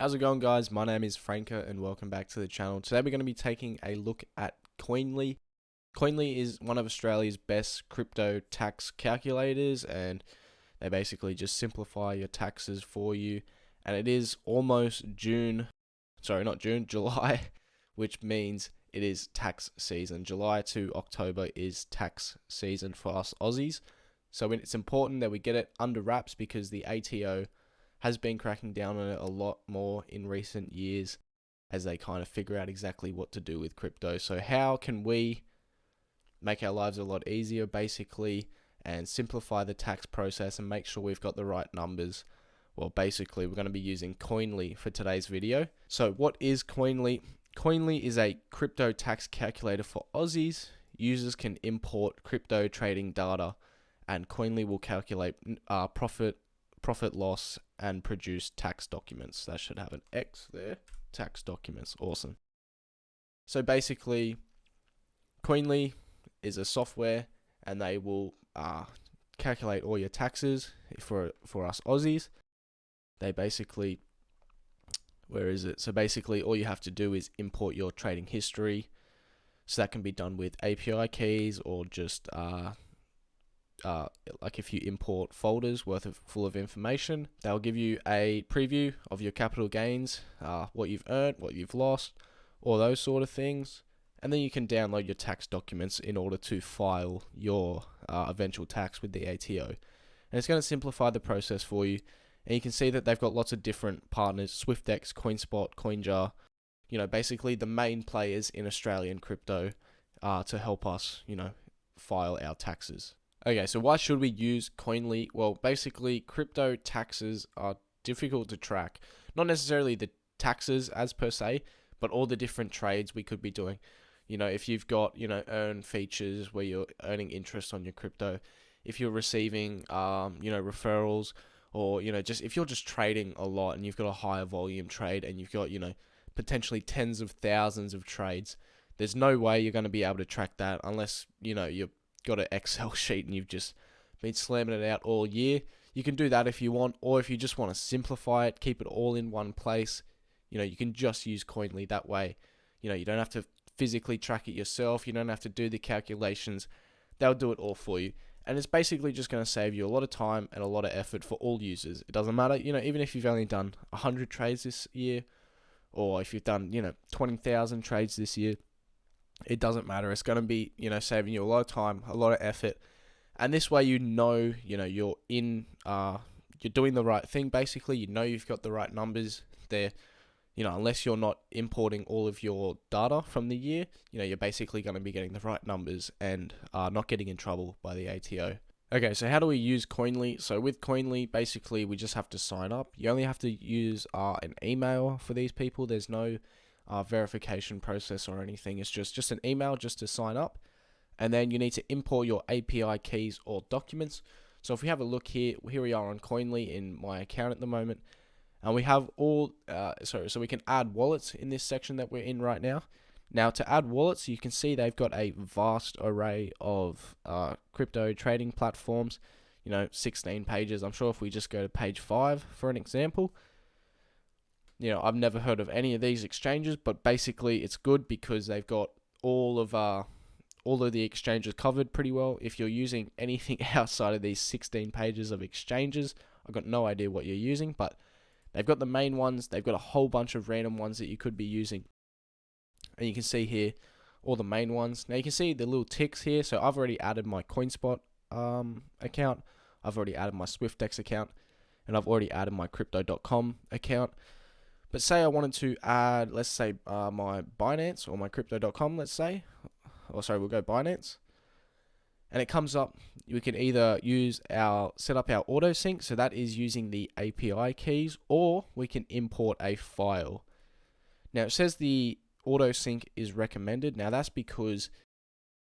How's it going, guys? My name is Franca and welcome back to the channel. Today we're going to be taking a look at Koinly. Koinly is one of Australia's best crypto tax calculators, and they basically just simplify your taxes for you. And it is almost July, which means it is tax season. July to October is tax season for us Aussies. So it's important that we get it under wraps because the ATO has been cracking down on it a lot more in recent years as they kind of figure out exactly what to do with crypto. So how can we make our lives a lot easier basically and simplify the tax process and make sure we've got the right numbers? Well, basically we're going to be using Koinly for today's video. So what is Koinly? Koinly is a crypto tax calculator for Aussies. Users can import crypto trading data and Koinly will calculate profit loss and produce tax documents. That should have an X there. Tax documents. Awesome. So basically, Koinly is a software and they will calculate all your taxes for us Aussies. They basically, where is it? So basically all you have to do is import your trading history. So that can be done with API keys or just like if you import folders full of information, they'll give you a preview of your capital gains, what you've earned, what you've lost, all those sort of things. And then you can download your tax documents in order to file your eventual tax with the ATO. And it's going to simplify the process for you. And you can see that they've got lots of different partners: Swyftx, Coinspot, CoinJar. Basically the main players in Australian crypto to help us, file our taxes. Okay, so why should we use Koinly? Well, basically, crypto taxes are difficult to track. Not necessarily the taxes as per se, but all the different trades we could be doing. If you've got, earn features where you're earning interest on your crypto, if you're receiving, referrals, or, just if you're just trading a lot and you've got a higher volume trade and you've got, potentially tens of thousands of trades, there's no way you're going to be able to track that unless, you're got an Excel sheet and you've just been slamming it out all year. You can do that if you want, or if you just want to simplify it, keep it all in one place, you can just use Koinly that way. You don't have to physically track it yourself. You don't have to do the calculations. They'll do it all for you. And it's basically just going to save you a lot of time and a lot of effort for all users. It doesn't matter, even if you've only done 100 trades this year, or if you've done, 20,000 trades this year, it doesn't matter. It's going to be, saving you a lot of time, a lot of effort. And this way, you're doing the right thing. Basically, you've got the right numbers there. Unless you're not importing all of your data from the year, you're basically going to be getting the right numbers and not getting in trouble by the ATO. Okay, so how do we use Koinly? So with Koinly, basically, we just have to sign up. You only have to use an email for these people. There's no verification process or anything. It's just an email just to sign up, and then you need to import your API keys or documents. So if we have a look here we are on Koinly in my account at the moment, and we have all so we can add wallets in this section that we're in right now. Now to add wallets, you can see they've got a vast array of crypto trading platforms, 16 pages. I'm sure if we just go to page 5 for an example, I've never heard of any of these exchanges, but basically it's good because they've got all of the exchanges covered pretty well. If you're using anything outside of these 16 pages of exchanges, I've got no idea what you're using, but they've got the main ones. They've got a whole bunch of random ones that you could be using. And you can see here all the main ones. Now you can see the little ticks here. So I've already added my Coinspot account. I've already added my Swyftx account. And I've already added my Crypto.com account. But say I wanted to add, let's say, my Binance or my Crypto.com, let's say. Or sorry, we'll go Binance. And it comes up, we can either set up our auto sync, so that is using the API keys, or we can import a file. Now it says the auto sync is recommended. Now that's because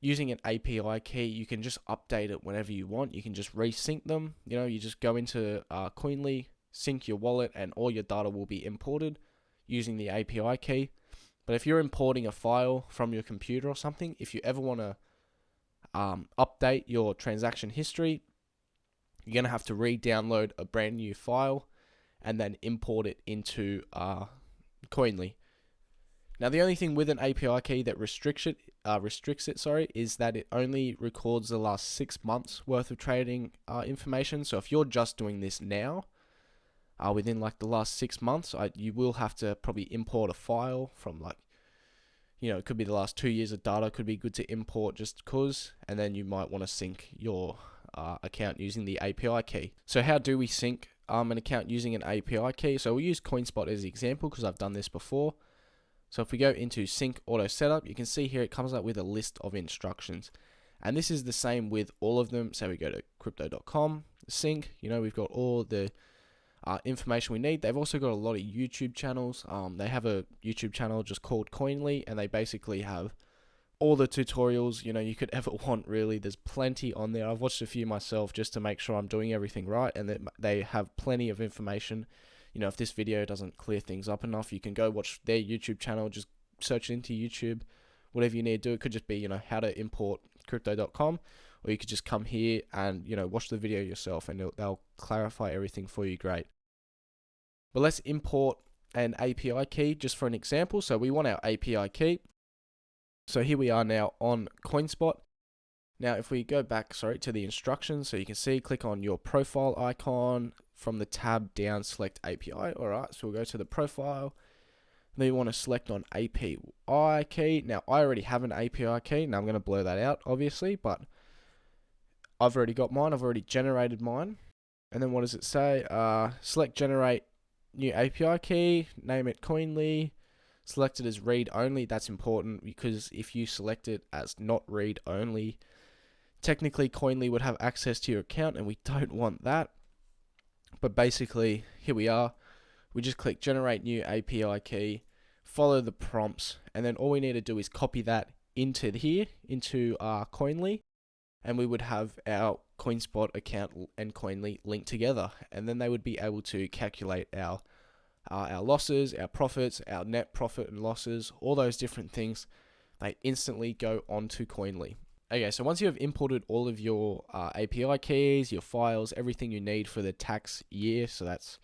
using an API key, you can just update it whenever you want. You can just resync them. You just go into Koinly, sync your wallet, and all your data will be imported using the API key. But if you're importing a file from your computer or something, if you ever want to update your transaction history, you're going to have to re-download a brand new file, and then import it into Koinly. Now, the only thing with an API key that restricts it, is that it only records the last 6 months worth of trading information. So if you're just doing this now, within like the last 6 months, you will have to probably import a file from like, it could be the last 2 years of data, could be good to import just cause, and then you might want to sync your account using the API key. So how do we sync an account using an API key? So we'll use Coinspot as the example because I've done this before. So if we go into sync auto setup, you can see here it comes up with a list of instructions. And this is the same with all of them. So we go to crypto.com, sync, we've got all the information we need. They've also got a lot of YouTube channels. They have a YouTube channel just called Koinly, and they basically have all the tutorials you could ever want, really. There's plenty on there. I've watched a few myself just to make sure I'm doing everything right, and they have plenty of information. If this video doesn't clear things up enough, you can go watch their YouTube channel, just search into YouTube, whatever you need to do. It could just be, how to import crypto.com, or you could just come here and, watch the video yourself, and they'll clarify everything for you great. But let's import an API key just for an example. So we want our API key. So here we are now on Coinspot. Now, if we go back, to the instructions, so you can see, click on your profile icon. From the tab down, select API. All right, so we'll go to the profile. Then you want to select on API key. Now, I already have an API key. Now, I'm going to blur that out, obviously, but I've already got mine. I've already generated mine. And then what does it say? Select generate new API key. Name it Koinly. Select it as read only. That's important because if you select it as not read only, technically Koinly would have access to your account, and we don't want that. But basically, here we are. We just click generate new API key, follow the prompts, and then all we need to do is copy that into here, into Koinly, and we would have our Coinspot account and Koinly linked together, and then they would be able to calculate our losses, our profits, our net profit and losses, all those different things. They instantly go onto Koinly. Okay, so once you have imported all of your API keys, your files, everything you need for the tax year, so that's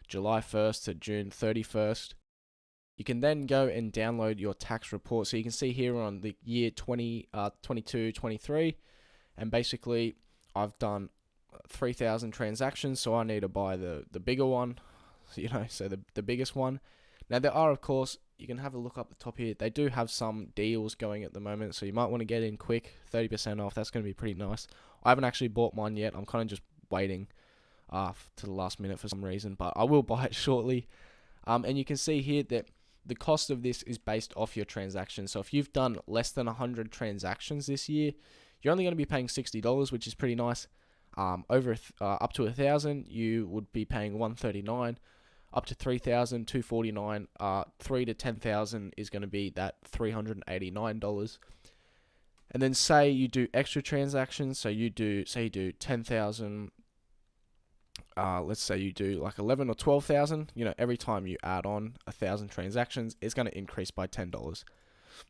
July 1st to June 31st, you can then go and download your tax report. So you can see here on the year 22, 23, and basically I've done 3,000 transactions, so I need to buy the bigger one, so the biggest one. Now there are, of course, you can have a look up the top here. They do have some deals going at the moment, so you might want to get in quick, 30% off. That's going to be pretty nice. I haven't actually bought mine yet. I'm kind of just waiting to the last minute for some reason, but I will buy it shortly. And you can see here that the cost of this is based off your transactions. So if you've done less than 100 transactions this year, you're only going to be paying $60, which is pretty nice. Over up to 1,000, you would be paying $139. Up to 3,000, $249. 3 to 10,000 is going to be that $389. And then say you do extra transactions. So you do 10,000. Let's say you do like 11 or 12,000. Every time you add on 1,000 transactions, it's going to increase by $10.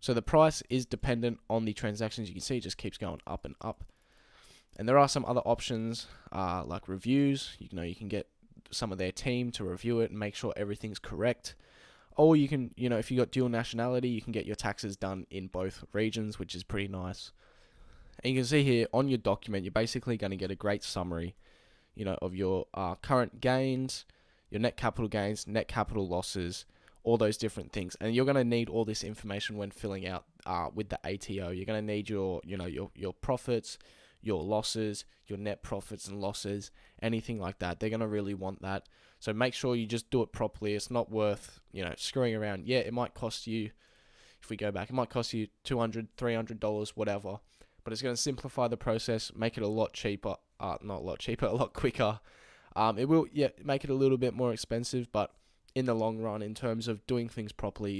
So the price is dependent on the transactions. You can see it just keeps going up and up. And there are some other options like reviews. You can get some of their team to review it and make sure everything's correct. Or you can, if you got dual nationality, you can get your taxes done in both regions, which is pretty nice. And you can see here on your document, you're basically going to get a great summary, of your current gains, your net capital gains, net capital losses, all those different things. And you're going to need all this information when filling out with the ATO. You're going to need your profits, your losses, your net profits and losses, anything like that. They're going to really want that. So make sure you just do it properly. It's not worth, screwing around. Yeah, it might cost you, if we go back, it might cost you $200, $300, whatever. But it's going to simplify the process, make it a lot cheaper. Not a lot cheaper, a lot quicker. It will, make it a little bit more expensive, but in the long run, in terms of doing things properly,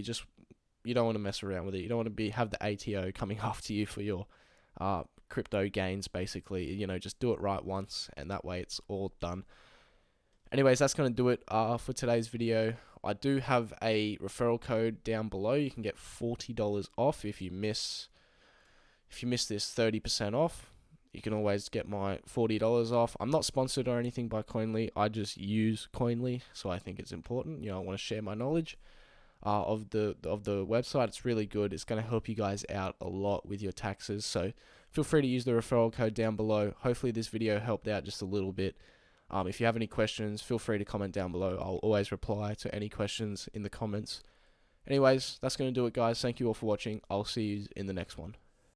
you don't want to mess around with it. You don't want to have the ATO coming after you for your crypto gains, basically. Just do it right once, and that way it's all done. Anyways, that's going to do it for today's video. I do have a referral code down below. You can get $40 off if you miss this 30% off. you can always get my $40 off. I'm not sponsored or anything by Koinly. I just use Koinly, so I think it's important. I want to share my knowledge of the website. It's really good. It's going to help you guys out a lot with your taxes. So feel free to use the referral code down below. Hopefully this video helped out just a little bit. If you have any questions, feel free to comment down below. I'll always reply to any questions in the comments. Anyways, that's going to do it, guys. Thank you all for watching. I'll see you in the next one.